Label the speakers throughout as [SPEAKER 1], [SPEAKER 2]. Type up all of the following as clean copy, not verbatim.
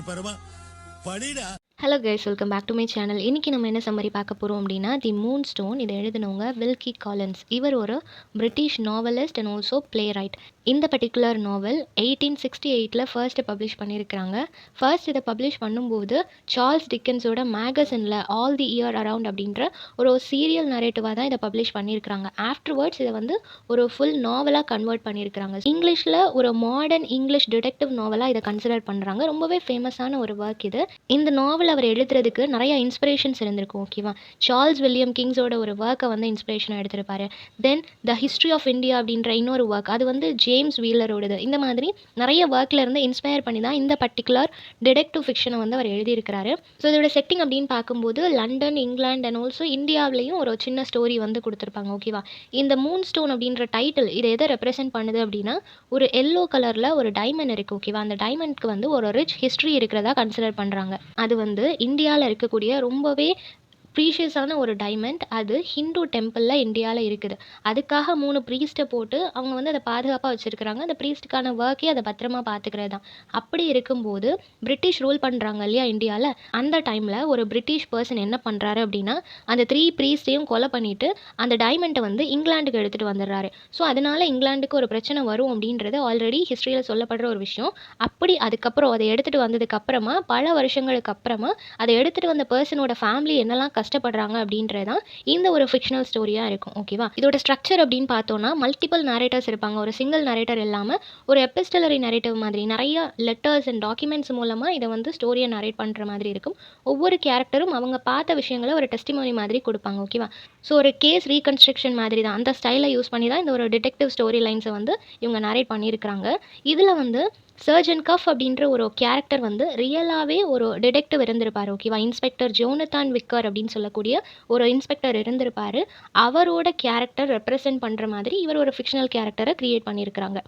[SPEAKER 1] பரமா படிடா.
[SPEAKER 2] Hello guys, welcome back to my channel. இன்றைக்கி நம்ம என்ன சம்மரி பார்க்க போகிறோம் அப்படின்னா, தி மூன் ஸ்டோன். இதை எழுதினவங்க வில்கி காலின்ஸ். இவர் ஒரு British novelist and also playwright. இந்த பர்டிகுலர் நாவல் 1868 ஃபர்ஸ்ட்டு பப்ளிஷ் பண்ணியிருக்கிறாங்க. ஃபர்ஸ்ட் இதை பப்ளிஷ் பண்ணும்போது சார்ல்ஸ் டிக்கன்ஸோட மேகசினில் ஆல் தி இயர் அரவுண்ட் அப்படின்ற ஒரு சீரியல் நரேட்டிவாக தான் இதை பப்ளிஷ் பண்ணியிருக்கிறாங்க. ஆஃப்டர்வர்ட்ஸ் இதை வந்து ஒரு ஃபுல் நாவலாக கன்வெர்ட் பண்ணியிருக்கிறாங்க. இங்கிலீஷில் ஒரு மாடர்ன் இங்கிலீஷ் டிடெக்டிவ் நாவலாக இதை கன்சிடர் பண்ணுறாங்க. ரொம்பவே ஃபேமஸான ஒரு ஒர்க் இது. இந்த நாவல் அவர் எழுதுறதுக்கு நிறைய இன்ஸ்பிரேஷன்ஸ் இருந்திருக்கும். ஓகேவா, சார்ல்ஸ் வில்லியம் கிங்ஸோட ஒரு ஒர்க்கை வந்து இன்ஸ்பிரேஷனாக எடுத்திருப்பாரு. தென் த ஹிஸ்ட்ரி ஆஃப் இந்தியா அப்படின்ற இன்னொரு ஒர்க், அது வந்து ஜேம்ஸ் வீலரோடது. இந்த மாதிரி நிறைய ஒர்க்கில் இருந்து இன்ஸ்பயர் பண்ணி தான் இந்த பர்டிகுலர் டிடெக்டிவ் ஃபிக்ஷனை வந்து அவர் எழுதியிருக்கிறாரு. ஸோ இதோட செட்டிங் அப்படின்னு பார்க்கும்போது லண்டன், இங்கிலாந்து அண்ட் ஆல்சோ இந்தியாவிலையும் ஒரு சின்ன ஸ்டோரி வந்து கொடுத்துருப்பாங்க. ஓகேவா, இந்த மூன் ஸ்டோன் அப்படின்ற டைட்டில் இதை எதை ரெப்ரசென்ட் பண்ணுது அப்படின்னா, ஒரு எல்லோ கலரில் ஒரு டைமண்ட் இருக்குது. ஓகேவா, அந்த டைமண்ட்க்கு வந்து ஒரு ரிச் ஹிஸ்ட்ரி இருக்கிறதா கன்சிடர் பண்ணுறாங்க. அது வந்து இந்தியாவில் இருக்கக்கூடிய ரொம்பவே ப்ரீஷியஸான ஒரு டைமண்ட். அது ஹிந்து டெம்பிளில் இந்தியாவில் இருக்குது. அதுக்காக 3 ப்ரீஸ்ட்டை போட்டு அவங்க வந்து அதை பாதுகாப்பாக வச்சுருக்கிறாங்க. அந்த ப்ரீஸ்ட்டுக்கான ஒர்க்கே அதை பத்திரமா பார்த்துக்கிறது தான். அப்படி இருக்கும்போது பிரிட்டிஷ் ரூல் பண்ணுறாங்க இல்லையா இந்தியாவில், அந்த டைமில் ஒரு பிரிட்டிஷ் பர்சன் என்ன பண்ணுறாரு அப்படின்னா, அந்த 3 ப்ரீஸ்ட்டையும் கொலை பண்ணிவிட்டு அந்த டைமண்ட்டை வந்து இங்கிலாந்துக்கு எடுத்துகிட்டு வந்துடுறாரு. ஸோ அதனால் இங்கிலாந்துக்கு ஒரு பிரச்சனை வரும் அப்படின்றது ஆல்ரெடி ஹிஸ்ட்ரியில் சொல்லப்படுற ஒரு விஷயம். அப்படி அதுக்கப்புறம் அதை எடுத்துகிட்டு வந்ததுக்கப்புறமா பல வருஷங்களுக்கு அப்புறமா அதை எடுத்துகிட்டு வந்த பர்சனோட ஃபேமிலி என்னெல்லாம் கஷ்டப்படுறாங்க அப்படின்றது தான் இந்த ஒரு ஃபிக்ஷனல் ஸ்டோரியாக இருக்கும். ஓகேவா, இதோட ஸ்ட்ரக்சர் அப்படின்னு பார்த்தோன்னா மல்டிபிள் நரேட்டர்ஸ் இருப்பாங்க. ஒரு சிங்கிள் நரேட்டர் இல்லாமல் ஒரு எபிஸ்டலரி நரேட்டிவ் மாதிரி நிறைய லெட்டர்ஸ் அண்ட் டாக்குமெண்ட்ஸ் மூலமாக இதை வந்து ஸ்டோரியை நரேட் பண்ணுற மாதிரி இருக்கும். ஒவ்வொரு கேரக்டரும் அவங்க பார்த்த விஷயங்களை ஒரு டெஸ்டிமோனி மாதிரி கொடுப்பாங்க. ஓகேவா, ஸோ ஒரு கேஸ் ரீகன்ஸ்ட்ரக்ஷன் மாதிரி தான். அந்த ஸ்டைலை யூஸ் பண்ணி தான் இந்த ஒரு டிடெக்டிவ் ஸ்டோரி லைன்ஸை வந்து இவங்க நரேட் பண்ணியிருக்கிறாங்க. இதில் வந்து சர்ஜன் கஃப் அப்படின்ற ஒரு கேரக்டர் வந்து ரியலாகவே ஒரு டிடெக்டிவ் இருந்திருப்பார். ஓகேவா, இன்ஸ்பெக்டர் ஜோனத்தான் விக்கர் அப்படின்னு சொல்லக்கூடிய ஒரு இன்ஸ்பெக்டர் இருந்திருப்பார். அவரோட கேரக்டர் ரெப்ரசென்ட் பண்ணுற மாதிரி இவர் ஒரு ஃபிக்ஷனல் கேரக்டரை க்ரியேட் பண்ணியிருக்கிறாங்க.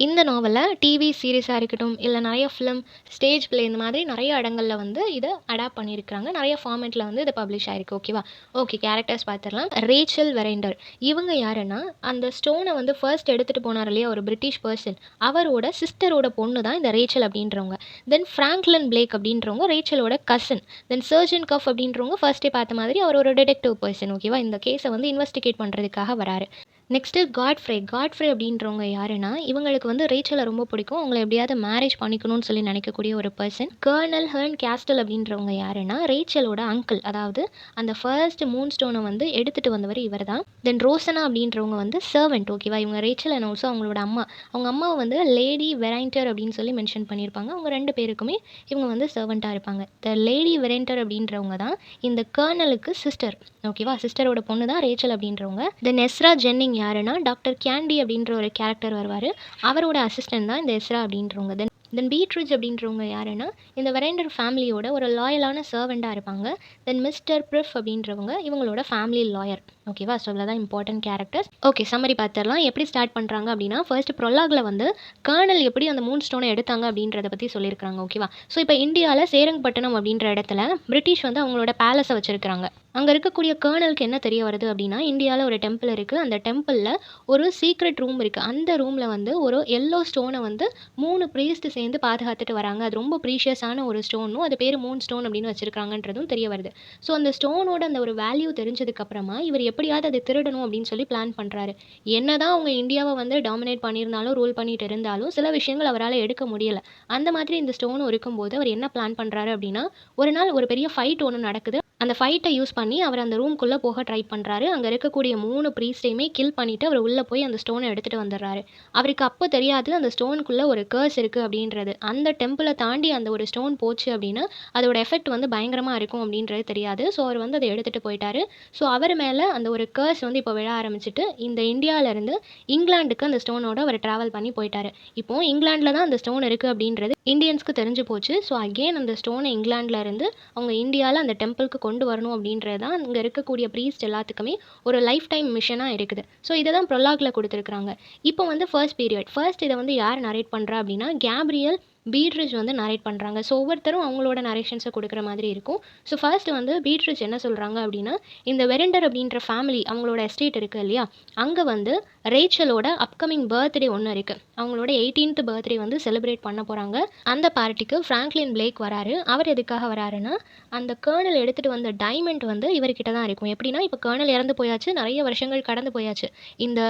[SPEAKER 2] இந்த நாவலை டிவி சீரீஸாக இருக்கட்டும், இல்லை நிறைய ஃபிலிம், ஸ்டேஜ் பிளே, இந்த மாதிரி நிறைய இடங்களில் வந்து இதை அடாப்ட் பண்ணியிருக்கிறாங்க. நிறைய ஃபார்மேட்டில் வந்து இது பப்ளிஷ் ஆயிருக்கு. ஓகேவா, ஓகே, கேரக்டர்ஸ் பார்த்துடலாம். ரேச்சல் வெரைண்டர், இவங்க யாருன்னா, அந்த ஸ்டோனை வந்து ஃபர்ஸ்ட் எடுத்துகிட்டு போனார் இல்லையா ஒரு பிரிட்டிஷ் பர்சன், அவரோட சிஸ்டரோட பொண்ணு தான் இந்த ரேச்சல் அப்படின்றவங்க. தென் ஃப்ராங்க்லின் பிளேக் அப்படின்றவங்க ரேச்சலோட கசின். தென் சர்ஜன் கஃப் அப்படின்றவங்க ஃபர்ஸ்டே பார்த்த மாதிரி அவர் ஒரு டிடெக்டிவ் பர்சன். ஓகேவா, இந்த கேஸை வந்து இன்வெஸ்டிகேட் பண்ணுறதுக்காக வராரு. நெக்ஸ்ட்டு காட்ஃப்ரே அப்படின்றவங்க யாருன்னா, இவங்களுக்கு வந்து ரேச்சலை ரொம்ப பிடிக்கும். அவங்கள எப்படியாவது மேரேஜ் பண்ணிக்கணும்னு சொல்லி நினைக்கக்கூடிய ஒரு பர்சன். கர்னல் ஹெர்ன் கேஸ்டல் அப்படின்றவங்க யாருன்னா, ரேச்சலோட அங்கிள். அதாவது அந்த ஃபர்ஸ்ட் மூன் ஸ்டோனை வந்து எடுத்துகிட்டு வந்தவர் இவர் தான். தென் ரோசனா அப்படின்றவங்க வந்து சர்வெண்ட். ஓகேவா, இவங்க ரேச்சல் அண்ட் ஆல்சோ அவங்களோட அம்மா. அவங்க அம்மாவை வந்து லேடி வெரைண்டர் அப்படின்னு சொல்லி மென்ஷன் பண்ணியிருப்பாங்க. அவங்க 2 பேருக்குமே இவங்க வந்து சர்வெண்ட்டாக இருப்பாங்க. த லேடி வெரைண்டர் அப்படின்றவங்க தான் இந்த கர்னலுக்கு சிஸ்டர். ஓகேவா, சிஸ்டரோட பொண்ணு தான் ரேச்சல் அப்படின்றவங்க. தென் எஸ்ரா ஜென்னிங் யாருன்னா, டாக்டர் கேண்டி அப்படின்ற ஒரு கேரக்டர் வருவார். அவரோட அசிஸ்டன்ட் தான் இந்த எஸ்ரா அப்படின்றவங்க. தென் பீட்ரிட்ஜ் அப்படின்றவங்க யாருன்னா, இந்த வெரைண்டர் ஃபேமிலியோட ஒரு லாயலான சர்வெண்ட்டாக இருப்பாங்க. தென் மிஸ்டர் ப்ரிஃப் அப்படின்றவங்க இவங்களோட ஃபேமிலி லாயர். ஓகேவா, ஸோ இவ்வளோ தான் இம்பார்ட்டன்ட் கேரக்டர்ஸ். ஓகே, சம்மரி பார்த்துடலாம். எப்படி ஸ்டார்ட் பண்ணுறாங்க அப்படின்னா, ஃபர்ஸ்ட் ப்ரொலாகில் வந்து கர்னல் எப்படி அந்த மூன் ஸ்டோனை எடுத்தாங்க அப்படின்றத பற்றி சொல்லியிருக்காங்க. ஓகேவா, ஸோ இப்போ இந்தியாவில் சேரங்கப்பட்டினம் அப்படின்ற இடத்துல பிரிட்டிஷ் வந்து அவங்களோட பேலஸை வச்சுருக்காங்க. அங்கே இருக்கக்கூடிய கர்னலுக்கு என்ன தெரிய வருது அப்படின்னா, இந்தியாவில் ஒரு டெம்பிள் இருக்குது. அந்த டெம்பிளில் ஒரு சீக்ரெட் ரூம் இருக்குது. அந்த ரூமில் வந்து ஒரு எல்லோ ஸ்டோனை வந்து 3 ப்ரீஸ்ட் சேர்ந்து பாதுகாத்துட்டு வராங்க. அது ரொம்ப ப்ரீஷியஸான ஒரு ஸ்டோனும், அது பேர் மூன் ஸ்டோன் அப்படின்னு வச்சுருக்காங்கன்றதும் தெரிய வருது. ஸோ அந்த ஸ்டோனோட அந்த ஒரு வேல்யூ தெரிஞ்சதுக்கப்புறமா இவர் எப்படியாவது அதை திருடணும் அப்படின்னு சொல்லி பிளான் பண்ணுறாரு. என்னதான் அவங்க இந்தியாவை வந்து டாமினேட் பண்ணியிருந்தாலும், ரூல் பண்ணிட்டு இருந்தாலும், சில விஷயங்கள் அவரால் எடுக்க முடியலை. அந்த மாதிரி இந்த ஸ்டோனும் இருக்கும்போது அவர் என்ன பிளான் பண்ணுறாரு அப்படின்னா, ஒரு நாள் ஒரு பெரிய ஃபைட் ஒன்று நடக்குது. அந்த ஃபைட்டை யூஸ் பண்ணி அவர் அந்த ரூம்குள்ளே போக ட்ரை பண்ணுறாரு. அங்கே இருக்கக்கூடிய 3 ப்ரீஸ்டையுமே கில் பண்ணிவிட்டு அவர் உள்ளே போய் அந்த ஸ்டோனை எடுத்துகிட்டு வந்துடுறாரு. அவருக்கு அப்போ தெரியாது அந்த ஸ்டோனுக்குள்ளே ஒரு கர்ஸ் இருக்குது அப்படின்றது. அந்த டெம்பிளை தாண்டி அந்த ஒரு ஸ்டோன் போச்சு அப்படின்னா அதோட எஃபெக்ட் வந்து பயங்கரமாக இருக்கும் அப்படின்றது தெரியாது. ஸோ அவர் வந்து அதை எடுத்துகிட்டு போயிட்டாரு. ஸோ அவர் மேலே அந்த ஒரு கர்ஸ் வந்து இப்போ விழ ஆரம்பிச்சிட்டு இந்த இந்தியாவிலேருந்து இங்கிலாந்துக்கு அந்த ஸ்டோனோட அவர் ட்ராவல் பண்ணி போயிட்டாரு. இப்போது இங்கிலாண்டில் தான் அந்த ஸ்டோன் இருக்குது அப்படின்றது இந்தியன்ஸ்க்கு தெரிஞ்சு போச்சு. ஸோ அகெயின் அந்த ஸ்டோனை இங்கிலாந்துலேருந்து அவங்க இந்தியாவில் அந்த டெம்பிளுக்கு கொண்டு வரணும் அப்படின்றது தான் இங்கே இருக்கக்கூடிய ப்ரீஸ்ட் எல்லாத்துக்குமே ஒரு லைஃப் டைம் மிஷனாக இருக்குது. ஸோ இதை தான் ப்ரொலாகில் கொடுத்துருக்குறாங்க. இப்போ வந்து ஃபர்ஸ்ட் பீரியட். ஃபர்ஸ்ட் இதை வந்து யார் நரேட் பண்ணுறா அப்படின்னா, கேப்ரியல் பீட்ரிட்ஜ் வந்து நரேட் பண்ணுறாங்க. ஸோ ஒவ்வொருத்தரும் அவங்களோட நரேஷன்ஸை கொடுக்குற மாதிரி இருக்கும். ஸோ ஃபர்ஸ்ட் வந்து பீட்ரிட்ஜ் என்ன சொல்கிறாங்க அப்படின்னா, இந்த வெரண்டர் அப்படின்ற ஃபேமிலி அவங்களோட எஸ்டேட் இருக்குது இல்லையா, அங்கே வந்து ரேச்சலோட அப்கமிங் பர்த்டே ஒன்று இருக்குது. அவங்களோட 18th பர்த்டே வந்து செலிப்ரேட் பண்ண போகிறாங்க. அந்த பார்ட்டிக்கு ஃப்ராங்க்லின் பிளேக் வராரு. அவர் எதுக்காக வராருன்னா, அந்த கர்னல் எடுத்துகிட்டு வந்த டைமண்ட் வந்து இவர்கிட்ட தான் இருக்கும். எப்படின்னா, இப்போ கர்னல் இறந்து போயாச்சு, நிறைய வருஷங்கள் கடந்து போயாச்சு. இந்த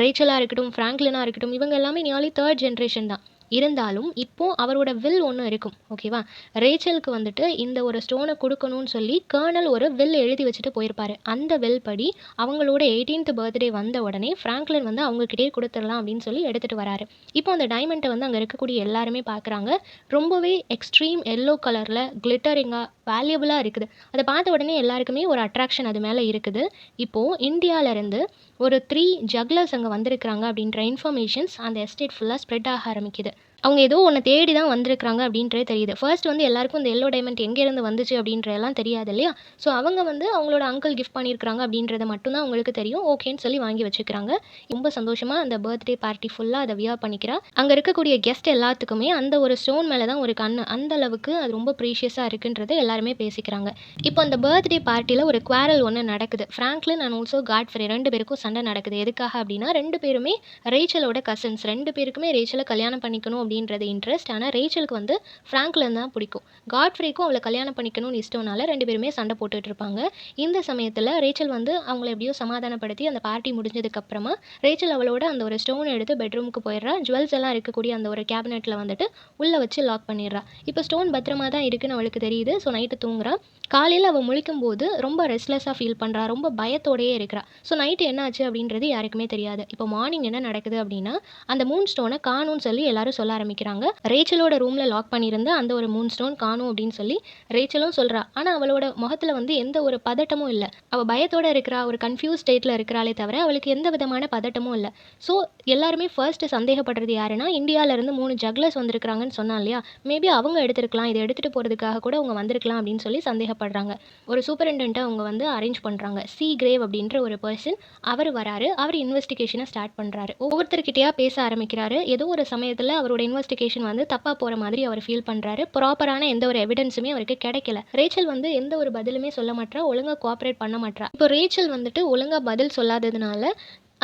[SPEAKER 2] ரேச்சலாக இருக்கட்டும், ஃப்ராங்க்லினாக இருக்கட்டும், இவங்க எல்லாமே நியர்லி 3rd ஜென்ரேஷன் தான். இருந்தாலும் இப்போ அவரோட வில் ஒன்று இருக்கும். ஓகேவா, ரேச்சலுக்கு வந்துட்டு இந்த ஒரு ஸ்டோனை கொடுக்கணும்னு சொல்லி கர்னல் ஒரு வில் எழுதி வச்சுட்டு போயிருப்பாரு. அந்த வில் படி அவங்களோட 18th பர்த்டே வந்த உடனே ஃப்ராங்க்லின் வந்து அவங்கக்கிட்டே கொடுத்துடலாம் அப்படின்னு சொல்லி எடுத்துகிட்டு வராரு. இப்போ அந்த டைமண்ட்டை வந்து அங்கே இருக்கக்கூடிய எல்லாருமே பார்க்குறாங்க. ரொம்பவே எக்ஸ்ட்ரீம் எல்லோ கலரில் கிளிட்டரிங்காக வேல்யூபிளாக இருக்குது. அதை பார்த்த உடனே எல்லாருக்குமே ஒரு அட்ராக்ஷன் அது மேலே இருக்குது. இப்போது இந்தியாவிலேருந்து ஒரு 3 ஜக்லர்ஸ் அங்கே வந்திருக்கிறாங்க அப்படின்ற இன்ஃபர்மேஷன்ஸ் அந்த எஸ்டேட் ஃபுல்லாக ஸ்ப்ரெட் ஆக ஆரம்பிக்குது. அவங்க ஏதோ ஒன்று தேடி தான் வந்திருக்கிறாங்க அப்படின்றே தெரியுது. ஃபர்ஸ்ட் வந்து எல்லாருக்கும் இந்த எல்லோ டைமண்ட் எங்கேருந்து வந்துச்சு அப்படின்றதெல்லாம் தெரியாது இல்லையா. ஸோ அவங்க வந்து அவங்களோட அங்கிள் கிஃப்ட் பண்ணியிருக்கிறாங்க அப்படின்றத மட்டும்தான் அவங்களுக்கு தெரியும். ஓகேன்னு சொல்லி வாங்கி வச்சுக்கிறாங்க. ரொம்ப சந்தோஷமாக அந்த பர்த்டே பார்ட்டி ஃபுல்லாக அதை வியர் பண்ணிக்கிறா. அங்கே இருக்கக்கூடிய கெஸ்ட் எல்லாத்துக்குமே அந்த ஒரு ஸ்டோன் மேலே தான் ஒரு கண், அந்த அளவுக்கு அது ரொம்ப ப்ரீஷியஸாக இருக்குன்றது எல்லாருமே பேசிக்கிறாங்க. இப்போ அந்த பர்த்டே பார்ட்டியில் ஒரு குவாரல் ஒன்று நடக்குது. ஃப்ராங்க்லின் அண்ட் ஆல்சோ காட்ஃப்ரே 2 பேருக்கும் சண்டை நடக்குது. எதுக்காக அப்படின்னா, 2 பேருமே ரேச்சலோட கசின்ஸ். 2 பேருக்குமே ரேச்சலை கல்யாணம் பண்ணிக்கணும் அப்படின்றது இன்ட்ரெஸ்ட். ஆனால் ரேச்சலுக்கு வந்து ஃப்ராங்க்லின் தான் பிடிக்கும். காட்ஃப்ரேக்கும் அவளை கல்யாணம் பண்ணிக்கணும்னு இஷ்டம்னால 2 பேருமே சண்டை போட்டுட்டு இருப்பாங்க. இந்த சமயத்தில் ரேச்சல் வந்து அவங்கள எப்படியோ சமாதானப்படுத்தி அந்த பார்ட்டி முடிஞ்சதுக்கப்புறமா ரேச்சல் அவளோட அந்த ஒரு ஸ்டோன் எடுத்து பெட்ரூமுக்கு போயிடுறா. ஜுவல்ஸ் எல்லாம் இருக்கக்கூடிய அந்த ஒரு கேபினெட்டில் வந்துட்டு உள்ளே வச்சு லாக் பண்ணிடுறா. இப்போ ஸ்டோன் பத்திரமா தான் இருக்குன்னு அவளுக்கு தெரியுது. ஸோ நைட்டு தூங்குறா. காலையில் அவள் முழிக்கும் போது ரொம்ப ரெஸ்ட்லெஸ்ஸாக ஃபீல் பண்ணுறா. ரொம்ப பயத்தோடையே இருக்கிறா. ஸோ நைட்டு என்ன ஆச்சு அப்படின்றது யாருக்குமே தெரியாது. இப்போ மார்னிங் என்ன நடக்குது அப்படின்னா, அந்த மூன் ஸ்டோனை காணும்னு சொல்லி எல்லாரும் சொல்ல ஆரம்பிக்கிறாங்க. ரேச்சலோட ரூமில் லாக் பண்ணியிருந்த அந்த ஒரு மூன் ஸ்டோன் காணும் அப்படின்னு சொல்லி ரேச்சலும் சொல்கிறா. ஆனால் அவளோட முகத்தில் வந்து எந்த ஒரு பதட்டமும் இல்லை. அவள் பயத்தோடு இருக்கிறா, ஒரு கன்ஃபியூஸ் ஸ்டேட்டில் இருக்கிறாளே தவிர அவளுக்கு எந்த விதமான பதட்டமும் இல்லை. ஸோ எல்லாருமே ஃபர்ஸ்ட்டு சந்தேகப்படுறது யாருன்னா, இந்தியாவிலேருந்து 3 ஜக்லர்ஸ் வந்திருக்கிறாங்கன்னு சொன்னா இல்லையா, மேபி அவங்க எடுத்துருக்கலாம், இதை எடுத்துகிட்டு போகிறதுக்காக கூட அவங்க வந்திருக்கலாம் அப்படின்னு சொல்லி சந்தேகப்படுறாங்க. ஒரு சூப்பரிண்டென்ட்டை அவங்க வந்து அரேஞ்ச் பண்ணுறாங்க. சி கிரேவ் அப்படின்ற ஒரு பர்சன். அவர் வராரு. அவர் இன்வெஸ்டிகேஷனை ஸ்டார்ட் பண்ணுறாரு. ஒவ்வொருத்தர்கிட்டயா பேச ஆரம்பிக்கிறாரு. ஏதோ ஒரு சமயத்தில் அவரோட இன்வெஸ்டிகேஷன் வந்து தப்பாக போகிற மாதிரி அவர் ஃபீல் பண்ணுறாரு. ப்ராப்பரான எந்த ஒரு எவிடன்ஸுமே அவருக்கு கிடைக்கல. ரேச்சல் வந்து எந்த ஒரு பதிலுமே சொல்ல மாட்டா, ஒழுங்காக கோஆப்ரேட் பண்ண மாட்டா. இப்போ ரேச்சல் வந்துட்டு ஒழுங்காக பதில் சொல்லாததுனால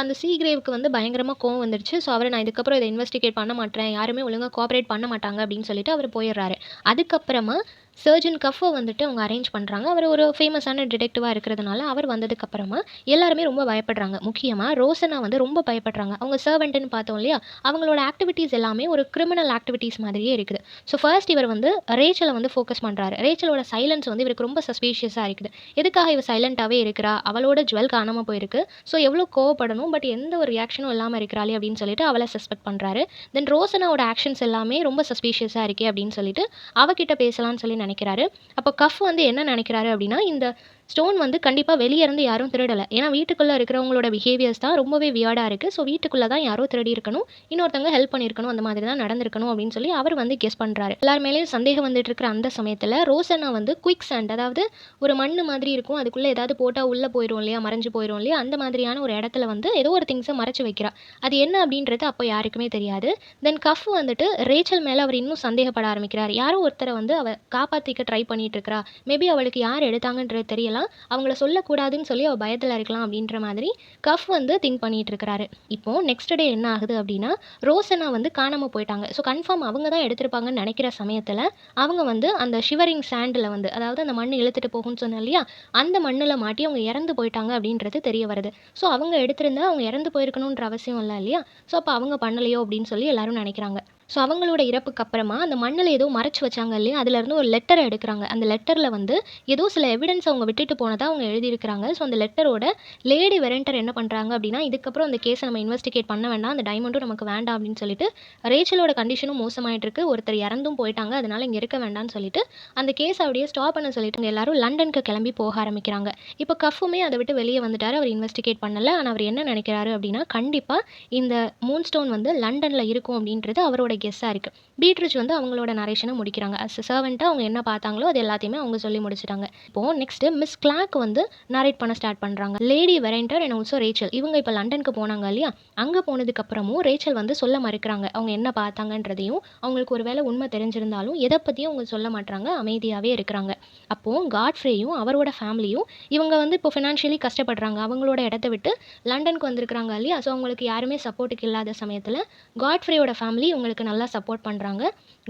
[SPEAKER 2] அந்த சீக்ரேவுக்கு வந்து பயங்கரமாக கோவம் வந்துடுச்சு. ஸோ அவரை நான் இதுக்கப்புறம் இதை இன்வெஸ்டிகேட் பண்ண மாட்டேன், யாருமே ஒழுங்காக கோஆப்ரேட் பண்ண மாட்டாங்க அப்படின்னு சொல்லிட்டு அவர் போயிடுறாரு. அதுக்கப்புறமா சர்ஜன் கஃபை வந்துட்டு அவங்க அரேஞ்ச் பண்ணுறாங்க. அவர் ஒரு ஃபேமஸான டிடெக்டிவாக இருக்கிறதுனால அவர் வந்ததுக்கப்புறமா எல்லாருமே ரொம்ப பயப்படுறாங்க. முக்கியமாக ரோசனா வந்து ரொம்ப பயப்படுறாங்க. அவங்க சர்வெண்ட்டுன்னு பார்த்தோம் இல்லையா, அவங்களோட ஆக்டிவிட்டீஸ் எல்லாமே ஒரு கிரிமினல் ஆக்டிவிட்டீஸ் மாதிரியே இருக்குது. ஸோ ஃபர்ஸ்ட் இவர் வந்து ரேச்சலை வந்து ஃபோக்கஸ் பண்ணுறாரு. ரேச்சலோட சைலன்ஸ் வந்து இவருக்கு ரொம்ப சஸ்பீஷியஸாக இருக்குது. எதுக்காக இவர் சைலண்ட்டாகவே இருக்கிறா, அவளோட ஜுவல் காணாமல் போயிருக்கு, ஸோ எவ்வளோ கோவப்படணும், பட் எந்த ஒரு ரியாக்ஷனும் இல்லாமல் இருக்கிறாளே அப்படின்னு சொல்லிட்டு அவளை சஸ்பெக்ட் பண்ணுறாரு. தென் ரோசனாவோட ஆக்ஷன்ஸ் எல்லாமே ரொம்ப சஸ்பீஷியஸாக இருக்கே அப்படின்னு சொல்லிட்டு அவகிட்ட பேசலாம்னு சொல்லி நினைக்கிறாரு. அப்போ கஃப் வந்து என்ன நினைக்கிறாரு அப்படின்னா, இந்த ஸ்டோன் வந்து கண்டிப்பாக வெளியே இருந்து யாரும் திருடலை. ஏன்னா வீட்டுக்குள்ளே இருக்கிறவங்களோட பிஹேவியர்ஸ் தான் ரொம்பவே வியர்டாக இருக்குது. ஸோ வீட்டுக்குள்ளே தான் யாரோ திருடி இருக்கணும், இன்னொருத்தவங்க ஹெல்ப் பண்ணியிருக்கணும், அந்த மாதிரி தான் நடந்திருக்கணும் அப்படின்னு சொல்லி அவர் வந்து கெஸ் பண்ணுறாரு. எல்லார் மேலேயும் சந்தேகம் வந்துட்டு இருக்கிற அந்த சமயத்தில் ரோசனா வந்து குயிக் சாண்ட், அதாவது ஒரு மண் மாதிரி இருக்கும், அதுக்குள்ளே ஏதாவது போட்டால் உள்ளே போயிடும் இல்லையா, மறைஞ்சு போயிடும் இல்லையா, அந்த மாதிரியான ஒரு இடத்துல வந்து ஏதோ ஒரு திங்ஸை மறைச்சு வைக்கிறா. அது என்ன அப்படின்றது அப்போ யாருக்குமே தெரியாது. தென் கஃப் வந்துட்டு ரேச்சல் மேலே அவர் இன்னும் சந்தேகப்பட ஆரம்பிக்கிறார். யாரோ ஒருத்தரை வந்து அவள் காப்பாற்றிக்க ட்ரை பண்ணிட்டு இருக்கிறா, மேபி அவளுக்கு யார் எடுத்தாங்கன்றது தெரியலாம், அவங்கள சொல்லக்கூடாதுன்னு சொல்லி அவள் பயத்தில் இருக்கலாம் அப்படின்ற மாதிரி கஃப் வந்து திங்க் பண்ணிட்டு இருக்கிறாரு. இப்போ நெக்ஸ்ட் டே என்ன ஆகுது அப்படின்னா, ரோசனா வந்து காணாமல் போயிட்டாங்க. ஸோ கன்ஃபார்ம் அவங்க தான் எடுத்திருப்பாங்கன்னு நினைக்கிற சமயத்தில் அவங்க வந்து அந்த ஷிவரிங் சாண்டில் வந்து, அதாவது அந்த மண் இழுத்துட்டு போகும்னு சொன்னேன் இல்லையா, அந்த மண்ணில் மாட்டி அவங்க இறந்து போயிட்டாங்க அப்படின்றது தெரிய வருது. ஸோ அவங்க எடுத்திருந்தா அவங்க இறந்து போயிருக்கணுன்ற அவசியம் இல்லை இல்லையா. ஸோ அப்போ அவங்க பண்ணலையோ அப்படின்னு சொல்லி எல்லாரும் நினைக்கிறாங்க. ஸோ அவங்களோட இறப்புக்கு அப்புறமா அந்த மண்ணில் ஏதோ மறைச்சு வச்சாங்க இல்லையா, அதுலேருந்து ஒரு லெட்டரை எடுக்கிறாங்க. அந்த லெட்டரில் வந்து ஏதோ சில எவிடன்ஸ் அவங்க விட்டுட்டு போனதாக அவங்க எழுதியிருக்கிறாங்க. ஸோ அந்த லெட்டரோட லேடி வெரண்டர் என்ன பண்ணுறாங்க அப்படின்னா, இதுக்கப்புறம் அந்த கேஸை நம்ம இன்வெஸ்டிகேட் பண்ண வேண்டாம், அந்த டைமண்டும் நமக்கு வேண்டாம் அப்படின்னு சொல்லிட்டு, ரேச்சலோட கண்டிஷனும் மோசமாயிட்டு இருக்கு, ஒருத்தர் இறந்தும் போயிட்டாங்க, அதனால இங்கே இருக்க வேண்டாம்னு சொல்லிட்டு அந்த கேஸை அப்படியே ஸ்டாப் பண்ண சொல்லிட்டு எல்லாரும் லண்டனுக்கு கிளம்பி போக ஆரம்பிக்கிறாங்க. இப்போ கஃபுமே அதை விட்டு வெளியே வந்துட்டார். அவர் இன்வெஸ்டிகேட் பண்ணலை. ஆனால் அவர் என்ன நினைக்கிறாரு அப்படின்னா, கண்டிப்பாக இந்த மூன் ஸ்டோன் வந்து லண்டனில் இருக்கும் அப்படின்றது அவரோட கெஸ்ஸாக இருக்குது. பீட்ரிச் வந்து அவங்களோட நரேஷனை முடிக்கிறாங்க. அஸ் அ சர்வெண்ட்டாக அவங்க என்ன பார்த்தாங்களோ அது எல்லாத்தையுமே அவங்க சொல்லி முடிச்சிட்டாங்க. இப்போது நெக்ஸ்ட்டு மிஸ் கிளார்க் வந்து நரேட் பண்ண ஸ்டார்ட் பண்ணுறாங்க. லேடி வெரண்டர் அண்ட் ஆல்சோ ரேச்சல் இவங்க இப்போ லண்டனுக்கு போனாங்க இல்லையா, அங்கே போனதுக்கப்புறமும் ரேச்சல் வந்து சொல்ல மறுக்கிறாங்க அவங்க என்ன பார்த்தாங்கன்றதையும். அவங்களுக்கு ஒரு வேளை உண்மை தெரிஞ்சிருந்தாலும் எதை பற்றியும் அவங்க சொல்ல மாட்டாங்க, அமைதியாகவே இருக்கிறாங்க. அப்போது காட்ஃப்ரேயும் அவரோட ஃபேமிலியும் இவங்க வந்து இப்போ ஃபினான்ஷியலி கஷ்டப்படுறாங்க, அவங்களோட இடத்த விட்டு லண்டனுக்கு வந்திருக்கிறாங்க இல்லையா. ஸோ அவங்களுக்கு யாருமே சப்போர்ட்டுக்கு இல்லாத சமயத்தில் காட்ஃப்ரேயோட ஃபேமிலி இவங்களுக்கு நல்லா சப்போர்ட் பண்ணுறாங்க.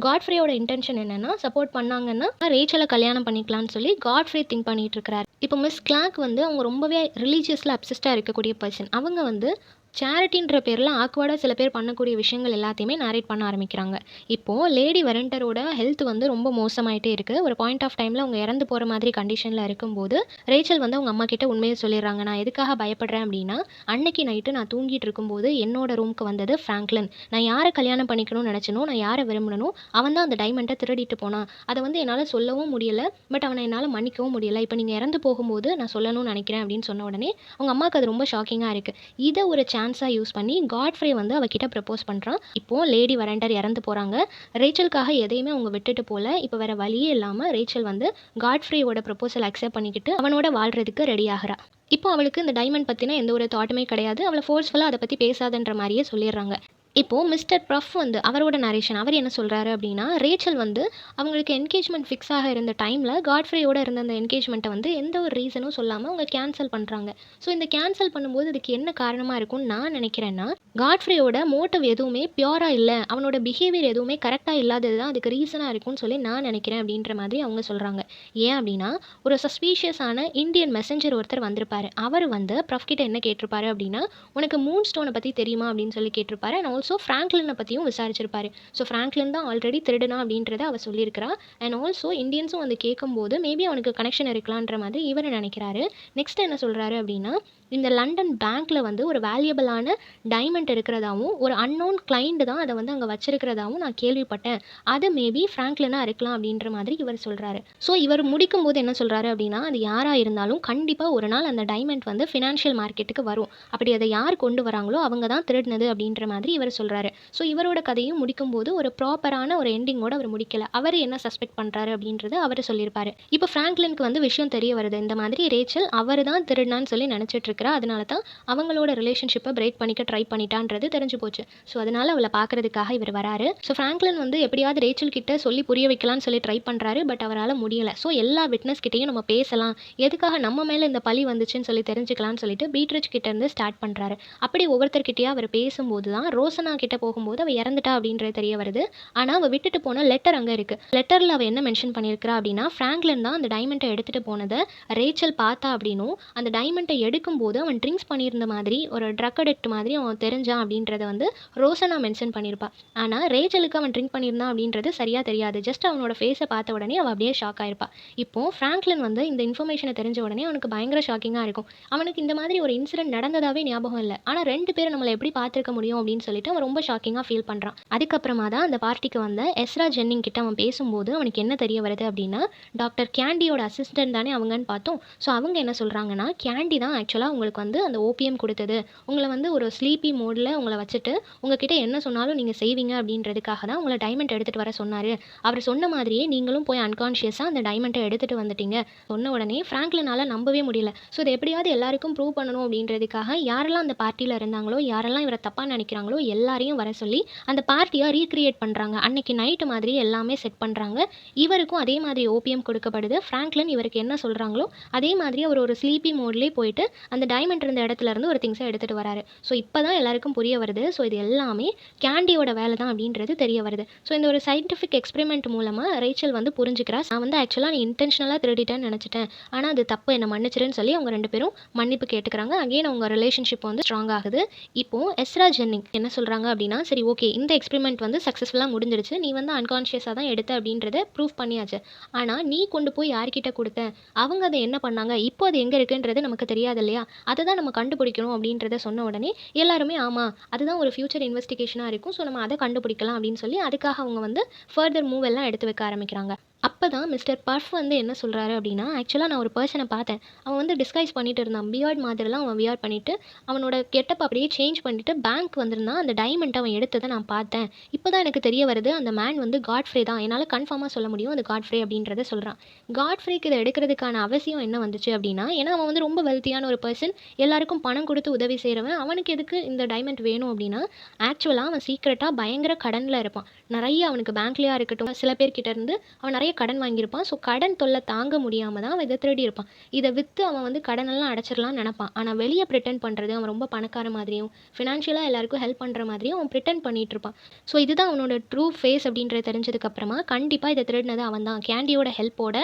[SPEAKER 2] காட்ஃப்ரேயோட இன்டென்ஷன் என்னென்னா, சப்போர்ட் பண்ணாங்கன்னா ரேச்சலை கல்யாணம் பண்ணிக்கலாம்னு சொல்லி காட்ஃப்ரே திங்க் பண்ணிட்டு இருக்கிறார். இப்போ மிஸ் கிளார்க் வந்து அவங்க ரொம்பவே ரிலீஜியஸில் அப்சஸ்டாக இருக்கக்கூடிய பர்சன். அவங்க வந்து சேரிட்டின்ற பேரில் ஆக்வர்டாக சில பேர் பண்ணக்கூடிய விஷயங்கள் எல்லாத்தையுமே நரேட் பண்ண ஆரம்பிக்கிறாங்க. இப்போது லேடி வெரண்டரோட ஹெல்த் வந்து ரொம்ப மோசமாயிட்டே இருக்குது. ஒரு பாயிண்ட் ஆஃப் டைமில் அவங்க இறந்து போகிற மாதிரி கண்டிஷனில் இருக்கும்போது ரேச்சல் வந்து அவங்க அம்மா கிட்ட உண்மையை சொல்லிடுறாங்க. நான் எதுக்காக பயப்படுறேன் அப்படின்னா, அன்னைக்கு நைட்டு நான் தூங்கிட்டு இருக்கும்போது என்னோட ரூமுக்கு வந்தது ஃப்ராங்க்லின். நான் யாரை கல்யாணம் பண்ணிக்கணும்னு நினச்சனோ, நான் யாரை விரும்பினனோ அவன் தான் அந்த டைமண்டை திருடிட்டு போனான். அதை வந்து என்னால் சொல்லவும் முடியலை, பட் அவனை என்னால் மன்னிக்கவும் முடியலை. இப்போ நீங்கள் இறந்து போகும்போது நான் சொல்லணும்னு நினைக்கிறேன் அப்படின்னு சொன்ன உடனே அவங்க அம்மாவுக்கு அது ரொம்ப ஷாக்கிங்காக இருக்குது. இதை ஒரு சான்ஸாக யூஸ் பண்ணி காட்ஃப்ரே வந்து அவகிட்ட ப்ரப்போஸ் பண்ணுறான். இப்போது லேடி வெரண்டர் இறந்து போகிறாங்க. ரேச்சலுக்காக எதையுமே அவங்க விட்டுட்டு போல. இப்போ வேறு வழியே இல்லாமல் ரேச்சல் வந்து காட்ஃப்ரேயோட ப்ரப்போசல் அக்செப்ட் பண்ணிக்கிட்டு அவனோட வாழ்கிறதுக்கு ரெடி ஆகிறா. இப்போ அவளுக்கு இந்த டைமண்ட் பற்றின எந்த ஒரு தாட்டுமே கிடையாது. அவளை ஃபோர்ஸ்ஃபுல்லாக அதை பற்றி பேசாதன்ற மாதிரியே சொல்லிடுறாங்க. இப்போது மிஸ்டர் ப்ரஃப் வந்து அவரோட நரேஷன் அவர் என்ன சொல்கிறாரு அப்படின்னா, ரேச்சல் வந்து அவங்களுக்கு என்கேஜ்மெண்ட் ஃபிக்ஸ் ஆக இருந்த டைமில் காட்ஃப்ரேயோட இருந்த அந்த என்கேஜ்மெண்ட்டை வந்து எந்த ஒரு ரீசனும் சொல்லாமல் அவங்க கேன்சல் பண்ணுறாங்க. ஸோ இந்த கேன்சல் பண்ணும்போது அதுக்கு என்ன காரணமாக இருக்கும்னு நான் நினைக்கிறேன்னா, காட்ஃப்ரேயோட மோட்டிவ் எதுவுமே பியூராக இல்லை, அவனோட பிஹேவியர் எதுவுமே கரெக்டாக இல்லாதது தான் அதுக்கு ரீசனாக இருக்கும்னு சொல்லி நான் நினைக்கிறேன் அப்படின்ற மாதிரி அவங்க சொல்கிறாங்க. ஏன் அப்படின்னா, ஒரு சஸ்பீஷியஸான இந்தியன் மெசஞ்சர் ஒருத்தர் வந்திருப்பார். அவர் வந்து ப்ரஃப் கிட்ட என்ன கேட்டிருப்பாரு அப்படின்னா, உனக்கு மூன் ஸ்டோனை பற்றி தெரியுமா அப்படின்னு சொல்லி கேட்டிருப்பாரு. அண்ட் ஆல்சோ ஃப்ராங்க்லினை பற்றியும் விசாரிச்சிருப்பாரு. ஸோ ஃப்ராங்க்லின் தான் ஆல்ரெடி திருடுனா அப்படின்றத அவள் சொல்லியிருக்கிறா. அண்ட் ஆல்சோ இந்தியன்ஸும் வந்து கேட்கும்போது மேபி அவனுக்கு கனெக்ஷன் இருக்கலான்ற மாதிரி இவர் நினைக்கிறாரு. நெக்ஸ்ட் என்ன சொல்கிறாரு அப்படின்னா, இந்த லண்டன் பேங்க்கில் வந்து ஒரு வேல்யூபிளான டைமண்ட் இருக்கிறதாவும் ஒரு அன்னோன் கிளைண்ட் தான் அதை வந்து அங்கே வச்சிருக்கிறதாவும் நான் கேள்விப்பட்டேன். அது மேபி ஃப்ராங்க்லினாக இருக்கலாம் அப்படின்ற மாதிரி இவர் சொல்கிறாரு. ஸோ இவர் முடிக்கும்போது என்ன சொல்கிறாரு அப்படின்னா, அது யாராக இருந்தாலும் கண்டிப்பாக ஒரு நாள் அந்த டைமண்ட் வந்து ஃபினான்ஷியல் மார்க்கெட்டுக்கு வரும். அப்படி அதை யார் கொண்டு வராங்களோ அவங்க தான் திருடினது அப்படின்ற மாதிரி இவர் சொல்கிறாரு. ஸோ இவரோட கதையும் முடிக்கும்போது ஒரு ப்ராப்பரான ஒரு எண்டிங்கோடு அவர் முடிக்கலை. அவர் என்ன சஸ்பெக்ட் பண்ணுறாரு அப்படின்றது அவர் சொல்லியிருப்பார். இப்போ ஃப்ராங்க்லினுக்கு வந்து விஷயம் தெரிய வருது, இந்த மாதிரி ரேச்சல் அவர் தான் திருடினான்னு சொல்லி நினச்சிட்டு இருக்கிறா. அதனால தான் அவங்களோட ரிலேஷன்ஷிப்பை பிரேக் பண்ணிக்க ட்ரை பண்ணிட்டான்றது தெரிஞ்சு போச்சு. ஸோ அதனால் அவளை பார்க்கறதுக்காக இவர் வராரு. ஸோ ஃப்ராங்க்லின் வந்து எப்படியாவது ரேச்சல் கிட்ட சொல்லி புரிய வைக்கலாம்னு சொல்லி ட்ரை பண்ணுறாரு. பட் அவரால் முடியலை. ஸோ எல்லா விட்னஸ் கிட்டையும் நம்ம பேசலாம், எதுக்காக நம்ம மேலே இந்த பழி வந்துச்சுன்னு சொல்லி தெரிஞ்சுக்கலாம்னு சொல்லிட்டு பீட்ரிச் கிட்ட இருந்து ஸ்டார்ட் பண்ணுறாரு. அப்படி ஒவ்வொருத்தர்கிட்டயே அவர் பேசும்போது தான் ரோசனா கிட்ட போகும்போது அவள் இறந்துட்டா அப்படின்றது தெரிய வருது. ஆனால் அவள் விட்டுட்டு போன லெட்டர் அங்கே இருக்குது. லெட்டரில் அவள் என்ன மென்ஷன் பண்ணியிருக்கிறா அப்படின்னா, ஃப்ராங்க்லின் தான் அந்த டைமண்டை எடுத்துகிட்டு போனதை ரேச்சல் பார்த்தா அப்படின்னும், அந்த டைமண்டை எடுக்கும்போது அவன் ட்ரிங்க்ஸ் பண்ணியிருந்த மாதிரி ஒரு ட்ரக் அடிக்ட் மாதிரி அவன் தெரிஞ்சான் அப்படின்றத வந்து ரோசனா மென்ஷன் பண்ணியிருப்பா. ஆனால் ரேச்சலுக்கு அவன் ட்ரிங்க் பண்ணியிருந்தான் அப்படின்றது சரியாக தெரியாது. ஜஸ்ட் அவனோட ஃபேஸை பார்த்த உடனே அவள் அப்படியே ஷாக் ஆயிருப்பா. இப்போது ஃப்ராங்க்லின் வந்து இந்த இன்ஃபர்மேஷனை தெரிஞ்ச உடனே அவனுக்கு பயங்கர ஷாக்கிங்காக இருக்கும். அவனுக்கு இந்த மாதிரி ஒரு இன்சிடென்ட் நடந்ததாகவே ஞாபகம் இல்லை. ஆனால் 2 பேரும் நம்மளை எப்படி பார்த்துருக்க முடியும் அப்படின்னு சொல்லிட்டு அவன் ரொம்ப ஷாக்கிங்காக ஃபீல் பண்ணுறான். அதுக்கப்புறமா தான் அந்த பார்ட்டிக்கு வந்த எஸ்ரா ஜென்னிங் கிட்ட அவன் பேசும்போது அவனுக்கு என்ன தெரிய வருது அப்படின்னா, டாக்டர் கேண்டியோட அசிஸ்டன்ட் தானே அவங்கன்னு பார்த்தோம். ஸோ அவங்க என்ன சொல்கிறாங்கன்னா, கேண்டி தான் ஆக்சுவலாக உங்களுக்கு வந்து அந்த ஓபிஎம் கொடுத்தது, உங்களை வந்து ஒரு ஸ்லீப்பி மோடில் உங்களை வச்சுட்டு உங்ககிட்ட என்ன சொன்னாலும் நீங்கள் செய்வீங்க அப்படின்றதுக்காக தான் உங்களை டைமண்ட் எடுத்துகிட்டு வர சொன்னார். அவர் சொன்ன மாதிரியே நீங்களும் போய் அன்கான்ஷியஸாக அந்த டைமண்டை எடுத்துகிட்டு வந்துட்டீங்க. சொன்ன உடனே ஃப்ராங்க்லினால் நம்பவே முடியல. ஸோ இதை எப்படியாவது எல்லாருக்கும் ப்ரூவ் பண்ணணும் அப்படின்றதுக்காக யாரெல்லாம் அந்த பார்ட்டியில் இருந்தாங்களோ, யாரெல்லாம் இவரை தப்பாக நினைக்கிறாங்களோ எல்லாரையும் வர சொல்லி அந்த பார்ட்டியை ரீக்ரியேட் பண்ணுறாங்க. அன்னைக்கு நைட்டு மாதிரி எல்லாமே செட் பண்ணுறாங்க. இவருக்கும் அதே மாதிரி ஓபிஎம் கொடுக்கப்படுது. ஃப்ராங்க்லின் இவருக்கு என்ன சொல்கிறாங்களோ அதே மாதிரி அவர் ஒரு ஸ்லீப்பி மோட்லேயே போயிட்டு அந்த டைமண்ட் இருந்த இடத்துல இருந்து ஒரு திங்ஸை எடுத்துகிட்டு வராரு. ஸோ இப்போ தான் எல்லாருக்கும் புரிய வருது. ஸோ இது எல்லாமே கேண்டியோட வேலை தான் அப்படின்றது தெரிய வருது. ஸோ இந்த ஒரு சயின்டிஃபிக் எக்ஸ்பெரிமெண்ட் மூலமாக ரேச்சல் வந்து புரிஞ்சுக்கிறா, நான் வந்து ஆக்சுவலாக நீ இன்டென்ஷனலாக திருடிட்டேன்னு நினச்சிட்டேன், ஆனால் அது தப்பு, என்னை மன்னிச்சிருன்னு சொல்லி அவங்க 2 பேரும் மன்னிப்பு கேட்டுக்கிறாங்க. அகெயின் அவங்க ரிலேஷன்ஷிப் வந்து ஸ்ட்ராங் ஆகுது. இப்போது எஸ்ரா ஜென்னிங் என்ன சொல்கிறாங்க அப்படின்னா, சரி ஓகே, இந்த எக்ஸ்பெரிமெண்ட் வந்து சக்ஸஸ்ஃபுல்லாக முடிஞ்சிடுச்சு, நீ வந்து அன்கான்ஷியஸாக தான் எடுத்த அப்படின்றத ப்ரூவ் பண்ணியாச்சு. ஆனால் நீ கொண்டு போய் யார்கிட்ட கொடுத்த, அவங்க அதை என்ன பண்ணாங்க, இப்போ அது எங்கே இருக்குன்றது நமக்கு தெரியாது இல்லையா, அதை தான் நம்ம கண்டுபிடிக்கணும் அப்படின்றத சொன்ன உடனே எல்லாருமே ஆமாம், அதுதான் ஒரு ஃபியூச்சர் இன்வெஸ்டிகேஷனாக இருக்கும், ஸோ நம்ம அதை கண்டுபிடிக்கலாம் அப்படின்னு சொல்லி அதுக்காக அவங்க வந்து ஃபர்தர் மூவ் எல்லாம் எடுத்து வைக்க ஆரம்பிக்கிறாங்க. அப்போ தான் மிஸ்டர் பர்ஃப் வந்து என்ன சொல்கிறாரு அப்படின்னா, ஆக்சுவலாக நான் ஒரு பர்சனை பார்த்தேன். அவன் வந்து டிஸ்கைஸ் பண்ணிட்டு இருந்தான். பியர்ட் மாதிரிலாம் அவன் வியர் பண்ணிட்டு, அவனோட கெட்டப் அப்படியே சேஞ்ச் பண்ணிட்டு பேங்க் வந்திருந்தான். அந்த டைமண்ட் அவன் எடுத்ததை நான் பார்த்தேன். இப்போ தான் எனக்கு தெரிய வருது அந்த மேன் வந்து காட்ஃப்ரே தான். என்னால் கன்ஃபார்மாக சொல்ல முடியும் அது காட்ஃப்ரே அப்படின்றத சொல்கிறான். காட்ஃப்ரேக்கு இதை எடுக்கிறதுக்கான அவசியம் என்ன வந்துச்சு அப்படின்னா, ஏன்னா அவன் வந்து ரொம்ப வெல்த்தியான ஒரு பர்சன். எல்லாருக்கும் பணம் கொடுத்து உதவி செய்கிறவன். அவனுக்கு எதுக்கு இந்த டைமண்ட் வேணும் அப்படின்னா, ஆக்சுவலாக அவன் சீக்ரெட்டாக பயங்கர கடனில் இருப்பான். நிறைய அவனுக்கு பேங்க்லேயா இருக்கட்டும், சில பேர்கிட்ட இருந்து அவன் நிறைய கடன் வாங்கியிருப்பான். ஸோ கடன் தொல்லை தாங்க முடியாமல் தான் அவன் இதை திருடி இருப்பான். இதை விற்று அவன் வந்து கடனெல்லாம் அடைச்சிடலாம்னு நினப்பான். ஆனால் வெளியே ப்ரிட்டன் பண்ணுறது அவன் ரொம்ப பணக்கார மாதிரியும், ஃபினான்ஷியலாக எல்லாருக்கும் ஹெல்ப் பண்ணுற மாதிரியும் அவன் ப்ரிட்டன் பண்ணிட்டு இருப்பான். ஸோ இதுதான் அவனோட ட்ரூ ஃபேஸ் அப்படின்றது தெரிஞ்சதுக்கப்புறமா கண்டிப்பாக இதை திருடினது அவன் தான். கேண்டியோட ஹெல்ப்போட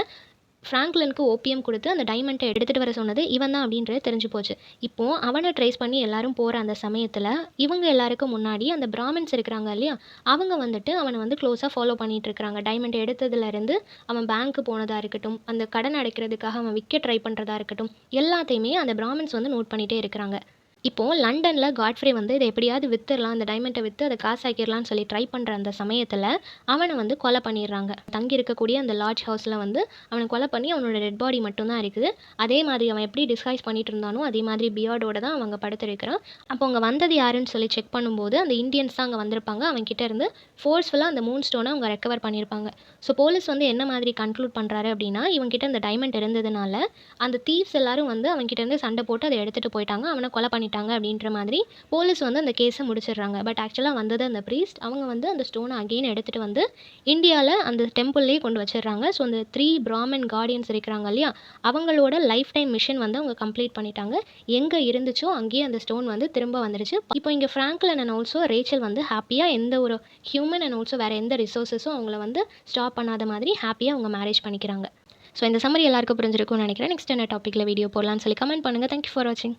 [SPEAKER 2] ஃப்ராங்க்லினுக்கு ஓபிஎம் கொடுத்து அந்த டைமண்ட்டை எடுத்துகிட்டு வர சொன்னது இவன் தான் அப்படின்றது தெரிஞ்சு போச்சு. இப்போது அவனை ட்ரேஸ் பண்ணி எல்லாரும் போகிற அந்த சமயத்தில் இவங்க எல்லாருக்கும் முன்னாடி அந்த பிராமின்ஸ் இருக்கிறாங்க இல்லையா, அவங்க வந்துட்டு அவனை வந்து க்ளோஸாக ஃபாலோ பண்ணிகிட்டு இருக்கிறாங்க. டைமண்ட் எடுத்ததுலேருந்து அவன் பேங்க்கு போனதாக இருக்கட்டும், அந்த கடன் அடைக்கிறதுக்காக அவன் விற்க ட்ரை பண்ணுறதா இருக்கட்டும், எல்லாத்தையுமே அந்த பிராமின்ஸ் வந்து நோட் பண்ணிகிட்டே இருக்கிறாங்க. இப்போது லண்டனில் காட்ஃப்ரே வந்து இதை எப்படியாவது விற்றுடலாம், அந்த டைமண்ட்டை விற்று அதை காசாக்கிடலான்னு சொல்லி ட்ரை பண்ணுற அந்த சமயத்தில் அவனை வந்து கொலை பண்ணிடுறாங்க. தங்கி இருக்கக்கூடிய அந்த லாட்ஜ் ஹவுஸில் வந்து அவனை கொலை பண்ணி அவனோட டெட் பாடி மட்டும்தான் இருக்குது. அதே மாதிரி அவன் எப்படி டிஸ்கைஸ் பண்ணிட்டு இருந்தானோ அதே மாதிரி பியர்டோட தான் அவங்க படுத்திருக்கிறான். அப்போ அவங்க வந்தது யாருன்னு சொல்லி செக் பண்ணும்போது அந்த இந்தியன்ஸ் தான் அங்கே வந்திருப்பாங்க. அவன்கிட்ட இருந்து ஃபோர்ஸ்ஃபுல்லாக அந்த மூன் ஸ்டோனை அவங்க ரெக்கவர் பண்ணியிருப்பாங்க. ஸோ போலீஸ் வந்து என்ன மாதிரி கன்க்ளூட் பண்ணுறாரு அப்படின்னா, இவன்கிட்ட அந்த டைமண்ட் இருந்ததுனால அந்த தீவ்ஸ் எல்லாரும் வந்து அவன்கிட்ட இருந்து சண்டை போட்டு அதை எடுத்துகிட்டு போயிட்டாங்க, அவனை கொலை பண்ணிட்டாங்க அப்படின்ற மாதிரி போலீஸ் வந்து அந்த கேஸை முடிச்சிடுறாங்க. பட் ஆக்சுவலாக வந்தது அந்த ப்ரீஸ்ட். அவங்க வந்து அந்த ஸ்டோனை அகெயின் எடுத்துகிட்டு வந்து இந்தியாவில் அந்த டெம்பிள்லேயே கொண்டு வச்சிடுறாங்க. ஸோ அந்த 3 பிராமின் கார்டியன்ஸ் இருக்கிறாங்க இல்லையா, அவங்களோட லைஃப் டைம் மிஷன் வந்து அவங்க கம்ப்ளீட் பண்ணிட்டாங்க. எங்கே இருந்துச்சோ அங்கேயே அந்த ஸ்டோன் வந்து திரும்ப வந்துடுச்சு. இப்போ இங்கே ஃப்ராங்க்லின் அண்ட் ஆல்சோ ரேச்சல் வந்து ஹாப்பியாக எந்த ஒரு ஹியூமன் அண்ட் ஆல்சோ வேறு எந்த ரிசோர்ஸஸும் அவங்கள வந்து ஸ்டாப் பண்ணாத மாதிரி ஹாப்பியாக அவங்க மேரேஜ் பண்ணிக்கிறாங்க. ஸோ இந்த சம்மரி எல்லாருக்கும் புரிஞ்சிருக்கும்னு நினைக்கிறேன். நெக்ஸ்ட் என்ன டாப்பிக்கில் வீடியோ போடலான்னு சொல்லி கமெண்ட் பண்ணுங்கள். தேங்க்யூ ஃபார் வாட்சிங்.